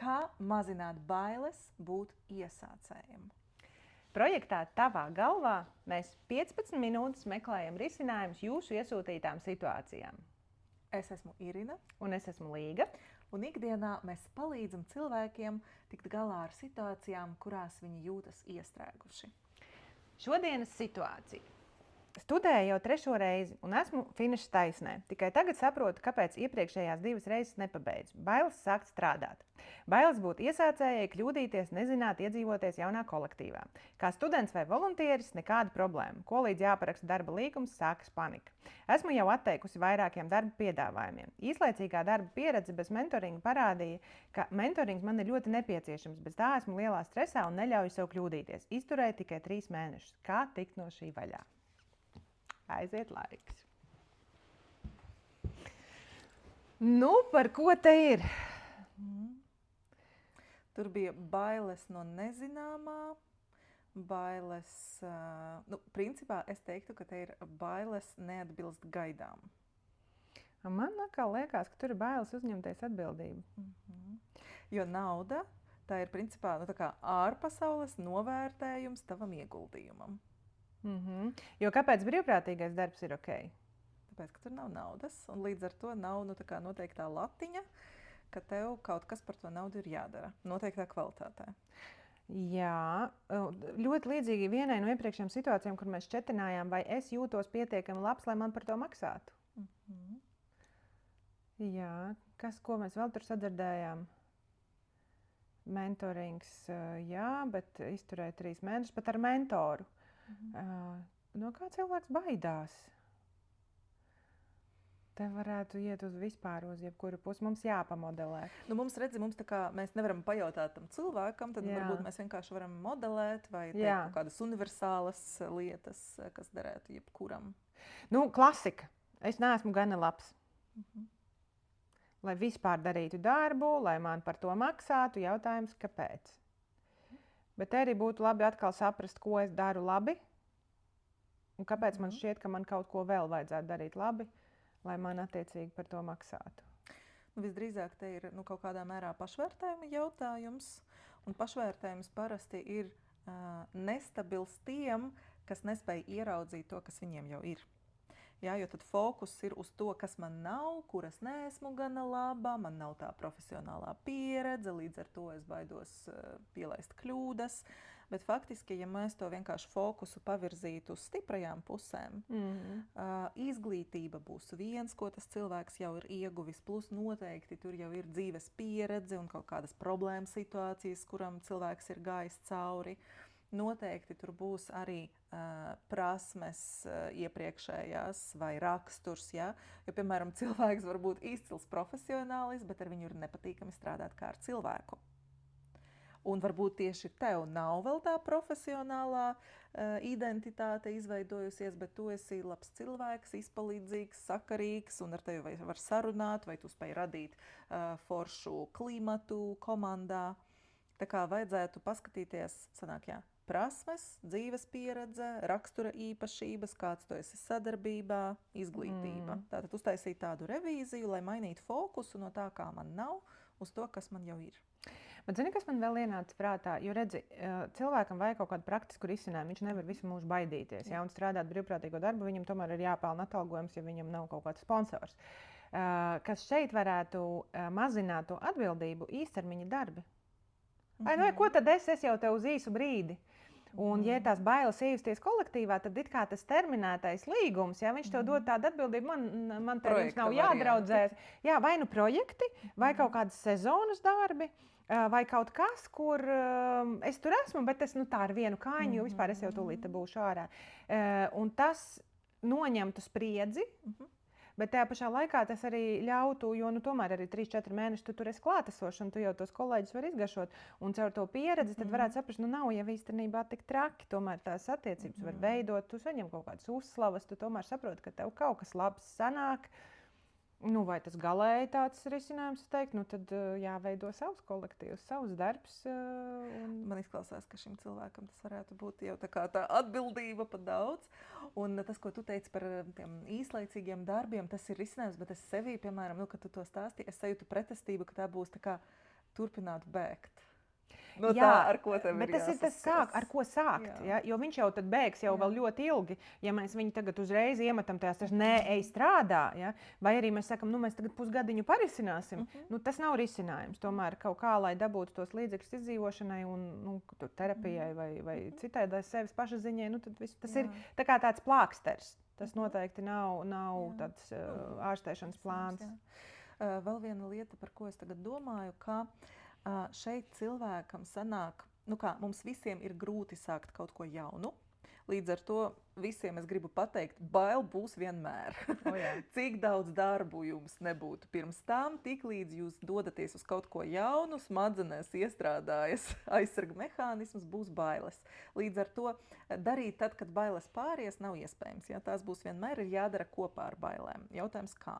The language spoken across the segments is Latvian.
Kā mazināt bailes būt iesācējiem? Projektā Tavā galvā mēs 15 minūtes meklējam risinājumus jūsu iesūtītām situācijām. Es esmu Irina. Un es esmu Līga. Un ikdienā mēs palīdzam cilvēkiem tikt galā ar situācijām, kurās viņi jūtas iestrēguši. Šodienas situācija. Studēju jau 3. reizi un esmu finiša taisnē. Tikai tagad saprotu, kāpēc iepriekšējās 2 reizes nepabeidzu. Bailes sākt strādāt. Bailes būt iesācējai, kļūdīties, nezināt, iedzīvoties jaunā kolektīvā. Kā students vai voluntīris nekāda problēma. Ko līdz jāparaksta darba līgums, sākas panika. Esmu jau atteikusi vairākiem darba piedāvājumiem. Īslaicīgā darba pieredze bez mentoringa parādīja, ka mentorings man ir ļoti nepieciešams. Bez tā esmu lielā stresā un neļauju sev kļūdīties. Izturēju tikai 3 mēnešus. Kā tikt no šī vaļā? Aiziet laiks. Nu, par ko te ir? Tur bija bailes no nezināmā, bailes, principā es teiktu, ka te ir bailes neatbilst gaidām. Man atkal liekas, ka tur ir bailes uzņemties atbildību. Jo nauda, tā ir principā tā kā ārpasaules novērtējums tavam ieguldījumam. Jo kāpēc brīvprātīgais darbs ir ok? Tāpēc, ka tur nav naudas, un līdz ar to nav noteiktā latiņa, ka tev kaut kas par to naudu ir jādara, noteiktā kvalitātē. Jā, ļoti līdzīgi vienai no iepriekšējām situācijām, kur mēs šķetinājām, vai es jūtos pietiekami labs, lai man par to maksātu. Jā, ko mēs vēl tur sadzirdējām? Mentorings, jā, bet izturēja 3 mēnešus pat ar mentoru. No kā cilvēks baidās? Te varētu iet uz vispār uz jebkuru pusi. Mums jāpamodelē. Mums mēs nevaram pajautāt tam cilvēkam, tad varbūt mēs vienkārši varam modelēt vai teikt kādas universālas lietas, kas derētu jebkuram. Klasika. Es neesmu gana labs. Lai vispār darītu darbu, lai man par to maksātu, jautājums, kāpēc? Bet arī būtu labi atkal saprast, ko es daru labi un kāpēc man šķiet, ka man kaut ko vēl vajadzētu darīt labi, lai man attiecīgi par to maksātu. Visdrīzāk te ir kaut kādā mērā pašvērtējuma jautājums, un pašvērtējums parasti ir nestabils tiem, kas nespēj ieraudzīt to, kas viņiem jau ir. Jā, jo tad fokus ir uz to, kas man nav, kuras neesmu gana laba, man nav tā profesionālā pieredze, līdz ar to es baidos pielaist kļūdas. Bet faktiski, ja mēs to vienkārši fokusu pavirzītu uz stiprajām pusēm, izglītība būs viens, ko tas cilvēks jau ir ieguvis, plus noteikti tur jau ir dzīves pieredze un kaut kādas problēmas situācijas, kuram cilvēks ir gājis cauri. Noteikti tur būs arī prasmes iepriekšējās vai raksturs, ja? Jo, piemēram, cilvēks var būt izcils profesionālis, bet ar viņu ir nepatīkami strādāt kā ar cilvēku. Un varbūt tieši tev nav vēl tā profesionālā identitāte izveidojusies, bet tu esi labs cilvēks, izpalīdzīgs, sakarīgs, un ar tevi var sarunāt, vai tu spēj radīt foršu klimatu komandā. Tā kā vajadzētu paskatīties, prasmes, dzīves pieredze, rakstura īpašības, kāds tu esi sadarbībā, izglītība. Tātad uztaisīt tādu revīziju, lai mainītu fokusu no tā, kā man nav, uz to, kas man jau ir. Bet zini, kas man vēl ienāca prātā? Jo redzi, cilvēkam vajag kaut kādu praktisku risinājumu. Viņš nevar visu mūžu baidīties. Ja, un strādāt brīvprātīgo darbu, viņam tomēr ir jāpelna atalgojums, ja viņam nav kaut kāds sponsors. Kas šeit varētu mazināt to atbildību, īstermiņa darbi. Ko tad es jau te uz īsu brīdi? Un, ja ir tās bailes iejusties kolektīvā, tad it kā tas terminētais līgums, ja viņš tev dod tādu atbildību, man te jums nav jādraudzēs. Jā, vai nu projekti, vai kaut kādas sezonas darbi, vai kaut kas, kur es tur esmu, bet es tā ar vienu kājiņu, jo vispār es jau tūlīt te būšu ārā. Un tas noņemtu spriedzi. Bet tajā pašā laikā tas arī ļautu, jo tomēr arī 3-4 mēneši tu tur esi klātesošs un tu jau tos kolēģus var izgaršot. Un caur to pieredzi tad varētu saprast, nav jau īstenībā tik traki. Tomēr tās attiecības var veidot, tu saņem kaut kādas uzslavas, tu tomēr saproti, ka tev kaut kas labs sanāk. Vai tas galēji tāds risinājums, es teiktu, tad jāveido savs kolektīvs, savs darbs. Man izklausās, ka šim cilvēkam tas varētu būt jau tā atbildība pa daudz. Un tas, ko tu teici par tiem īslaicīgiem darbiem, tas ir risinājums, bet es sevī, piemēram, kad tu to stāstīji, es sajūtu pretestību, ka tā būs tā kā turpināt bēgt. No Jā, tā, ar ko tev bet ir tas ir tas, ar ko sākt. Ja? Jo viņš jau tad bēgs jau vēl ļoti ilgi. Ja mēs viņu tagad uzreiz iemetam tajās, nē, ej strādā, ja? Vai arī mēs sakam, mēs tagad pusgadiņu parisināsim, tas nav risinājums. Tomēr kaut kā, lai dabūtu tos līdzekļus izdzīvošanai un terapijai vai citai sevis pašaziņai, tad tas ir tā kā tāds plāksters. Tas noteikti nav tāds ārstēšanas plāns. Vēl viena lieta, par ko es tagad domāju, ka šeit cilvēkam sanāk, mums visiem ir grūti sākt kaut ko jaunu. Līdz ar to visiem es gribu pateikt, bail būs vienmēr. Cik daudz darbu jums nebūtu pirms tam, tik līdz jūs dodaties uz kaut ko jaunu, smadzenēs iestrādājas aizsarga mehānisms, būs bailes. Līdz ar to darīt tad, kad bailes pāries, nav iespējams. Ja? Tās būs vienmēr ir jādara kopā ar bailēm. Jautājums kā?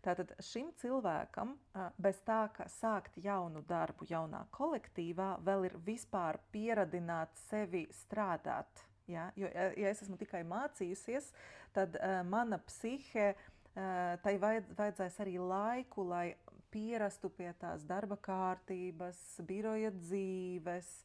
Tātad šim cilvēkam bez tā, ka sākt jaunu darbu jaunā kolektīvā, vēl ir vispār pieradināt sevi strādāt. Ja? Jo, ja es esmu tikai mācījusies, tad mana psihe, tai vajadzēs arī laiku, lai pierastu pie tās darba kārtības, biroja dzīves.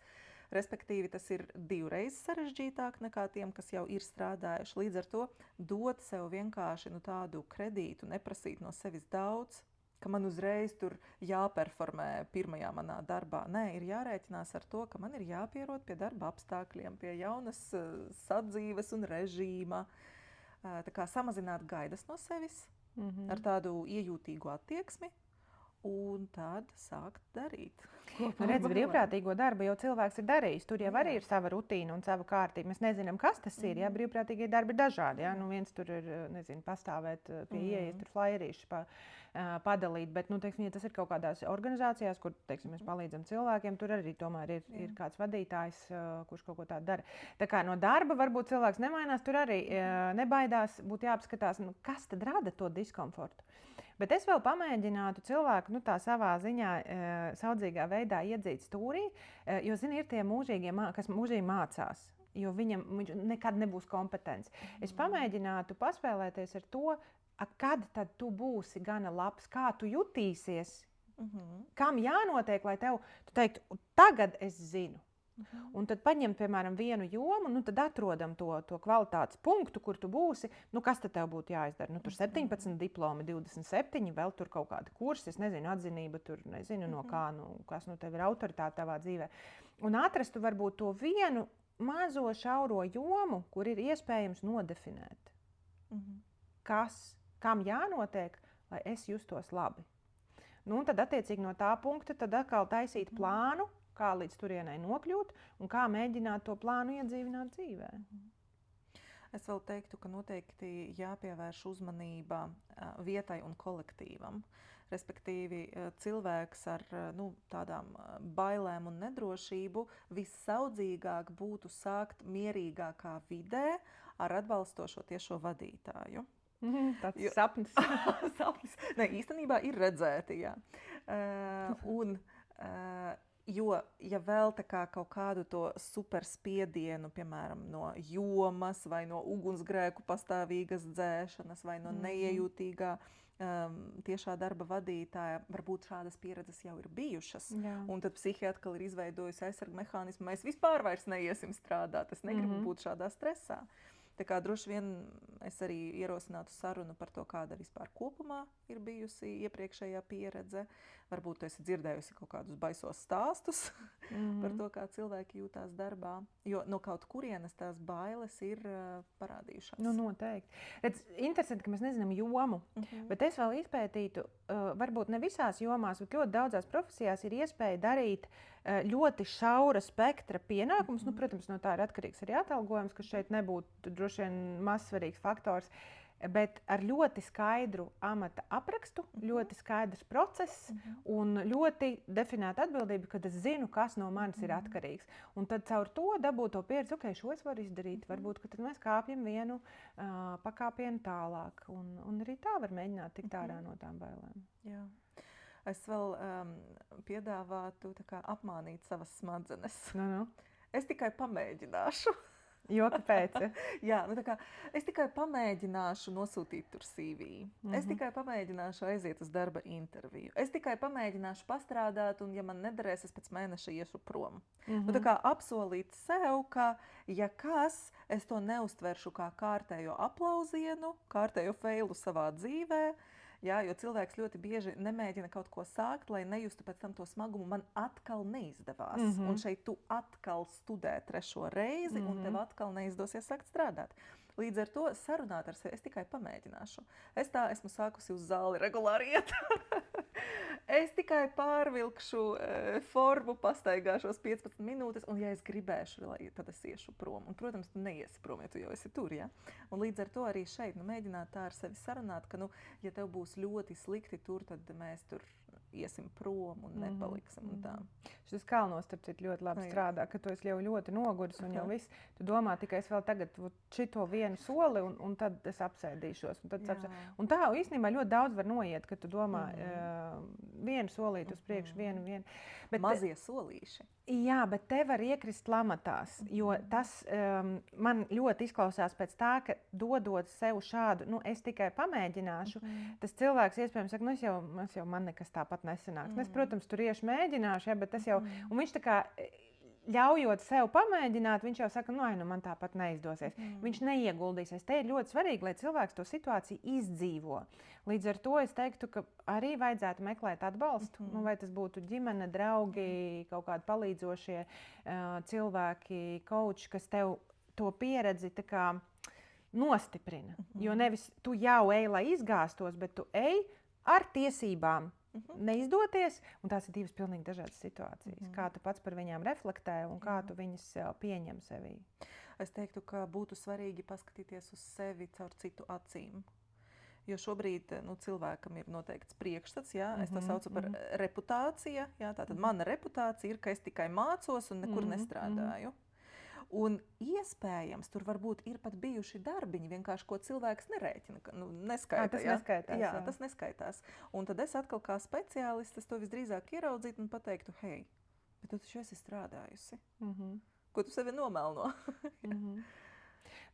Respektīvi, tas ir 2 reizes sarežģītāk nekā tiem, kas jau ir strādājuši. Līdz ar to dot sev vienkārši tādu kredītu, neprasīt no sevis daudz, ka man uzreiz tur jāperformē pirmajā manā darbā. Nē, ir jārēķinās ar to, ka man ir jāpierod pie darba apstākļiem, pie jaunas sadzīves un režīma. Tā kā samazināt gaidas no sevis ar tādu iejūtīgu attieksmi. Un tad sākt darīt. Redz, brīvprātīgo darbu jau cilvēks ir darījis. Tur jau arī ir sava rutīna un sava kārtība. Mēs nezinām, kas tas ir. Ja? Brīvprātīgie darbi ir dažādi. Ja? Viens tur ir, pastāvēt pie ieejas, tur flyerīšus padalīt. Bet, teiksim, ja tas ir kaut kādās organizācijās, kur, teiksim, mēs palīdzam cilvēkiem, tur arī tomēr ir kāds vadītājs, kurš kaut ko tādu dara. Tā kā no darba varbūt cilvēks nemainās, tur arī nebaidās, būtu jāapskatās, kas tad rada to diskomfortu. Bet es vēl pamēģinātu cilvēku tā savā ziņā, saudzīgā veidā iedzīt stūrī, jo, ir tie mūžīgie, kas mūžīgi mācās, jo viņš nekad nebūs kompetents. Es pamēģinātu paspēlēties ar to, kad tad tu būsi gana labs, kā tu jutīsies, kam jānotiek, lai tu teiktu, tagad es zinu. Un tad paņemt, piemēram, vienu jomu, tad atrodam to kvalitātes punktu, kur tu būsi. Kas tad tev būtu jāizdara? Tur 17 diplomi, 27, vēl tur kaut kādi kursi, es nezinu, atzinība, tur nezinu no kā, kas tev ir autoritāte tavā dzīvē. Un atrastu varbūt to vienu mazo šauro jomu, kur ir iespējams nodefinēt. Kam jānotiek, lai es justos labi. Un tad attiecīgi no tā punkta tad atkal taisīt plānu, kā līdz turienei nokļūt un kā mēģināt to plānu iedzīvināt dzīvē. Es vēl teiktu, ka noteikti jāpievērš uzmanība vietai un kolektīvam. Respektīvi, cilvēks ar tādām bailēm un nedrošību vissaudzīgāk būtu sākt mierīgākā vidē ar atbalstošo tiešo vadītāju. Tāds sapnis. Sapnis. Ne, īstenībā ir redzēti, jā. Jo, ja vēl kaut kādu to superspiedienu, piemēram, no jomas vai no ugunsgrēku pastāvīgas dzēšanas vai no neiejūtīgā tiešā darba vadītāja, varbūt šādas pieredzes jau ir bijušas. Un tad psihi atkal ir izveidojusi aizsarga mehānismu. Mēs vispār vairs neiesim strādāt. Es negribu būt šādā stresā. Tā kā droši vien es arī ierosinātu sarunu par to, kāda vispār kopumā ir bijusi iepriekšējā pieredze. Varbūt tu esi dzirdējusi kaut kādus baisos stāstus par to, kā cilvēki jūtās darbā. Jo no kaut kurienes tās bailes ir parādījušās. Noteikti. Redz, interesanti, ka mēs nezinām jomu, bet es vēl izpētītu, varbūt ne visās jomās, bet ļoti daudzās profesijās ir iespēja darīt ļoti šaura spektra pienākumus. Protams, no tā ir atkarīgs arī atalgojums, kas šeit nebūtu droši vien mazsvarīgs faktors, bet ar ļoti skaidru amata aprakstu, ļoti skaidrs process un ļoti definēta atbildība, kad es zinu, kas no manis ir atkarīgs. Un tad caur to dabūt to pieredzi, ok, šo es varu izdarīt, varbūt, ka tad mēs kāpjam vienu pakāpienu tālāk. Un arī tā var mēģināt tikt ārā no tām bailēm. Jā. Es vēl piedāvātu apmānīt savas smadzenes. Es tikai pamēģināšu. Jo, kāpēc? Jā, nu tā kā es tikai pamēģināšu nosūtīt tur CV. Es tikai pamēģināšu aiziet uz darba interviju. Es tikai pamēģināšu pastrādāt, un ja man nederēs, es pēc mēneša iešu prom. Nu tā kā apsolīt sev, ka ja kas, es to neuztveršu kā kārtējo aplausienu, kārtējo feilu savā dzīvē. Jā, jo cilvēks ļoti bieži nemēģina kaut ko sākt, lai nejustu pēc tam to smagumu. Man atkal neizdevās. Un šeit tu atkal studē 3. reizi, un tev atkal neizdosies sākt strādāt. Līdz ar to sarunāt ar sevi es tikai pamēģināšu. Es tā esmu sākusi uz zāli regulāri iet. Es tikai pārvilkšu formu, pastaigāšos 15 minūtes, un ja es gribēšu, tad es iešu prom. Un, protams, tu neiesi prom, ja tu jau esi tur, ja? Un līdz ar to arī šeit, mēģināt tā ar sevi sarunāt, ka, ja tev būs ļoti slikti tur, tad mēs tur iesim prom un nepaliksim un tā. Šis kalnos, starp citu, ļoti labi strādā, ka tu esi jau ļoti noguris un jau viss. Tu domā tikai es vēl tagad šito vienu soli un tad es apsēdīšos. Un tā īstenībā ļoti daudz var noiet, ka tu domā vienu solīti uz priekšu, vienu. Bet, mazie solīši. Jā, bet te var iekrist lamatās, jo tas man ļoti izklausās pēc tā, ka dodot sev šādu, es tikai pamēģināšu, tas cilvēks iespējams saka, es jau man nekas tāpat nesanāks. Es, protams, tur iešu mēģināšu, ja, bet tas jau, un viņš tā kā ļaujot sev pamēģināt, viņš jau saka, man tāpat neizdosies. Viņš neieguldīsies. Te ir ļoti svarīgi, lai cilvēks to situāciju izdzīvo. Līdz ar to es teiktu, ka arī vajadzētu meklēt atbalstu. Vai tas būtu ģimene, draugi, kaut kādi palīdzošie cilvēki, coachi, kas tev to pieredzi tā kā nostiprina. Jo nevis tu jau ej, lai izgāstos, bet tu ej ar tiesībām. Neizdoties, un tās ir divas pilnīgi dažādas situācijas. Kā tu pats par viņām reflektē un kā tu viņas pieņem sevī? Es teiktu, ka būtu svarīgi paskatīties uz sevi caur citu acīm. Jo šobrīd cilvēkam ir noteikts priekšstats, jā, es to saucu par reputācija. Jā, tātad mana reputācija ir, ka es tikai mācos un nekur nestrādāju. Un iespējams, tur varbūt ir pat bijuši darbiņi, vienkārši ko cilvēks nerēķina. Neskaita, tas neskaitās. Jā, tas neskaitās. Un tad es atkal kā speciālists to visdrīzāk ieraudzītu un pateiktu, hei, bet tu taču esi strādājusi. Ko tu sevi nomelno?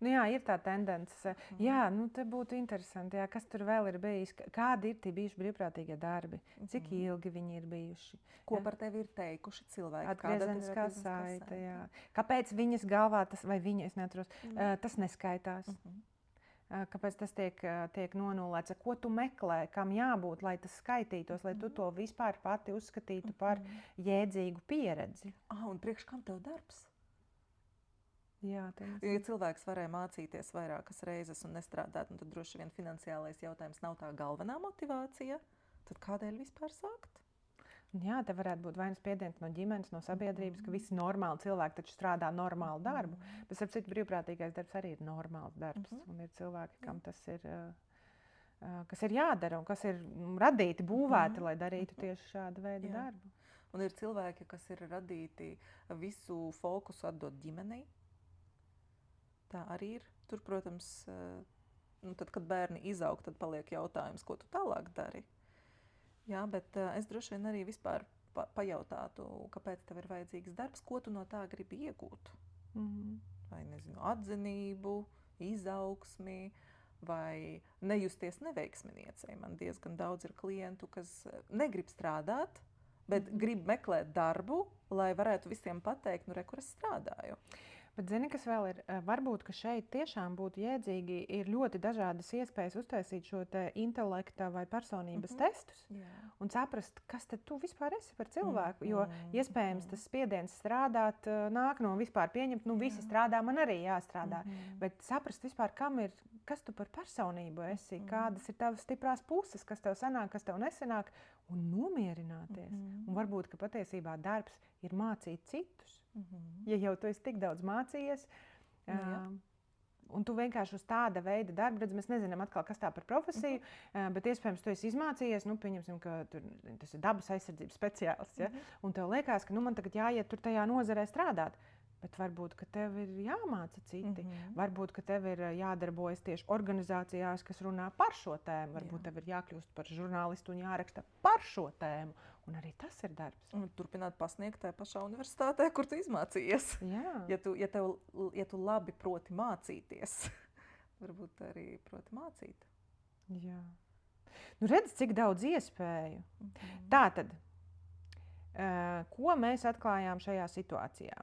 Jā, ir tā tendence. Jā, te būtu interesanti, jā, kas tur vēl ir bijis. Kādi ir tie bijuši brīvprātīgie darbi? Cik ilgi viņi ir bijuši? Ko par tevi ir teikuši cilvēki? Atgriezeniskā saite, jā. Kāpēc viņas galvā tas, vai viņa, es neatceros, tas neskaitās? Kāpēc tas tiek nonulēts? Ko tu meklē, kam jābūt, lai tas skaitītos, lai tu to vispār pati uzskatītu par jēdzīgu pieredzi? Un priekš kam tev darbs? Jā, ja cilvēks varēja mācīties vairākas reizes un nestrādāt, tad droši vien finansiālais jautājums nav tā galvenā motivācija. Tad kādēļ vispār sākt? Jā, te varētu būt vai nu spiediens no ģimenes, no sabiedrības, ka visi normāli cilvēki taču strādā normālu darbu. Bet, ap citu, brīvprātīgais darbs arī ir normāls darbs. Un ir cilvēki, kam tas ir, kas ir jādara un kas ir radīti, būvēti, lai darītu tieši šādu veidu darbu. Un ir cilvēki, kas ir radīti visu fokusu atdot ģimenei. Tā arī ir. Tur, protams, tad, kad bērni izaug, tad paliek jautājums, ko tu tālāk dari. Jā, bet es droši vien arī vispār pajautātu, kāpēc tev ir vajadzīgs darbs, ko tu no tā gribi iegūt. Vai, nezinu, atzinību, izaugsmi, vai nejusties neveiksminiecei. Man diezgan daudz ir klientu, kas negrib strādāt, bet grib meklēt darbu, lai varētu visiem pateikt, re, kur es strādāju. Bet zini, kas vēl ir? Varbūt, ka šeit tiešām būtu jēdzīgi, ir ļoti dažādas iespējas uztaisīt šo te intelekta vai personības testus un saprast, kas tad tu vispār esi par cilvēku. Jo iespējams tas spiediens strādāt nāk no vispār pieņemt, visi strādā, man arī jāstrādā. Bet saprast vispār, kas tu par personību esi, kādas ir tavas stiprās puses, kas tev sanāk, kas tev nesanāk, un nomierināties. Un varbūt, ka patiesībā darbs ir mācīt citus. Ja jau tu esi tik daudz mācījies, un tu vienkārši uz tāda veida darbu redzi, mēs nezinām atkal, kas tā par profesiju, bet iespējams tu esi izmācījies, pieņemsim, ka tas ir dabas aizsardzības speciālists, ja? Un tev liekas, ka man tagad jāiet tur tajā nozarē strādāt. Bet varbūt, ka tev ir jāmāca citi. Varbūt, ka tev ir jādarbojas tieši organizācijās, kas runā par šo tēmu. Varbūt tev ir jākļūst par žurnālistu un jāraksta par šo tēmu. Un arī tas ir darbs. Un turpināt pasniegt tajā pašā universitātē, kur tu izmācījies. Jā. Ja tu labi proti mācīties, varbūt arī proti mācīt. Jā. Nu, redz, cik daudz iespēju. Tātad, ko mēs atklājām šajā situācijā?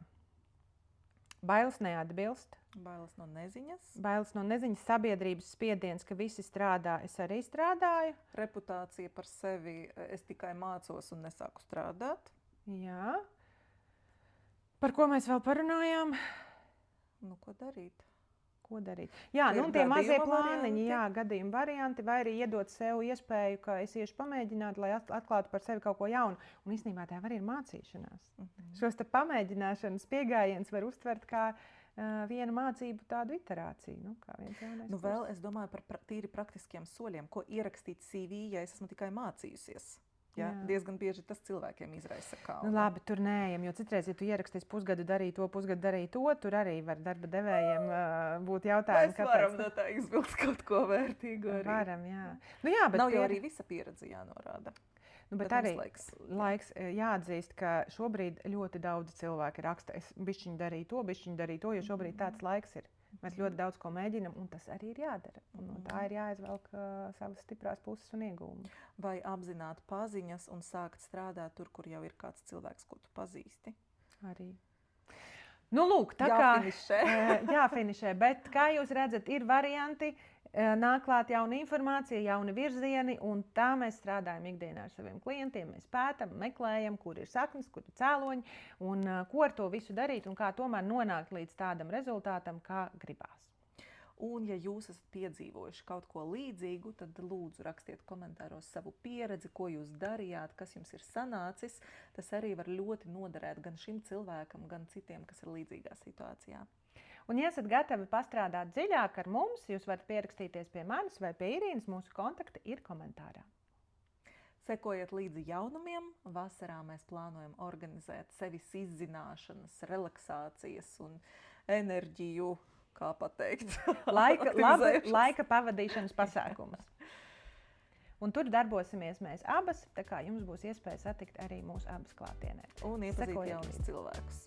Bailes neatbilst. Bailes no neziņas. Bailes no neziņas, sabiedrības spiediens, ka visi strādā, es arī strādāju. Reputācija par sevi, es tikai mācos un nesāku strādāt. Jā. Par ko mēs vēl parunājām? Nu, ko darīt? Ko darīt? Jā, nu, tie mazie plāniņi, jā, gadījuma varianti, vai arī iedot sev iespēju, ka es iešu pamēģināt, lai atklātu par sevi kaut ko jaunu. Un īstenībā tā arī ir mācīšanās. Šos te pamēģināšanas piegājiens var uztvert kā vienu mācību tādu iterāciju. Nu, kā viens jaunais kurs. Vēl es domāju par tīri praktiskiem soļiem, ko ierakstīt CV, ja es esmu tikai mācījusies. Ja? Diezgan bieži tas cilvēkiem izraisa kaunu. Nu, labi, tur neejam, jo citreiz, ja tu ierakstīsi pusgadu darīt to, pusgadu darīt to, tur arī var darba devējiem būt jautājumi, kāpēc. Mēs varam no tā izvilkt kaut ko vērtīgu arī. Varam, jā. Nu, jā, bet nav jau arī visa pieredze jānorāda. Nu, bet arī laiks jāatzīst, ka šobrīd ļoti daudz cilvēki raksta, es bišķiņ darīju to, jo šobrīd tāds laiks ir. Mēs ļoti daudz ko mēģinam, un tas arī ir jādara. Un no tā ir jāizvelk savas stiprās puses un iegūmi. Vai apzināt paziņas un sākt strādāt tur, kur jau ir kāds cilvēks, ko tu pazīsti? Arī. Nu, lūk, tā jāfinišē. Jāfinišē, bet, kā jūs redzat, ir varianti, nāk klāt jauna informācija, jauni virzieni, un tā mēs strādājam ikdienā ar saviem klientiem. Mēs pētam, meklējam, kur ir saknes, kur ir cēloņi, un ko ar to visu darīt, un kā tomēr nonākt līdz tādam rezultātam, kā gribās. Un, ja jūs esat piedzīvojuši kaut ko līdzīgu, tad lūdzu rakstiet komentāros savu pieredzi, ko jūs darījāt, kas jums ir sanācis. Tas arī var ļoti noderēt gan šim cilvēkam, gan citiem, kas ir līdzīgā situācijā. Un, ja esat gatavi pastrādāt dziļāk ar mums, jūs varat pierakstīties pie manis vai pie Irīnas. Mūsu kontakti ir komentārā. Sekojiet līdzi jaunumiem. Vasarā mēs plānojam organizēt sevis izzināšanas, relaksācijas un enerģiju, kā pateikt, laika pavadīšanas pasākumus. Un tur darbosimies mēs abas, tā kā jums būs iespēja satikt arī mūsu abas klātienē. Un iepazīt jaunus cilvēkus.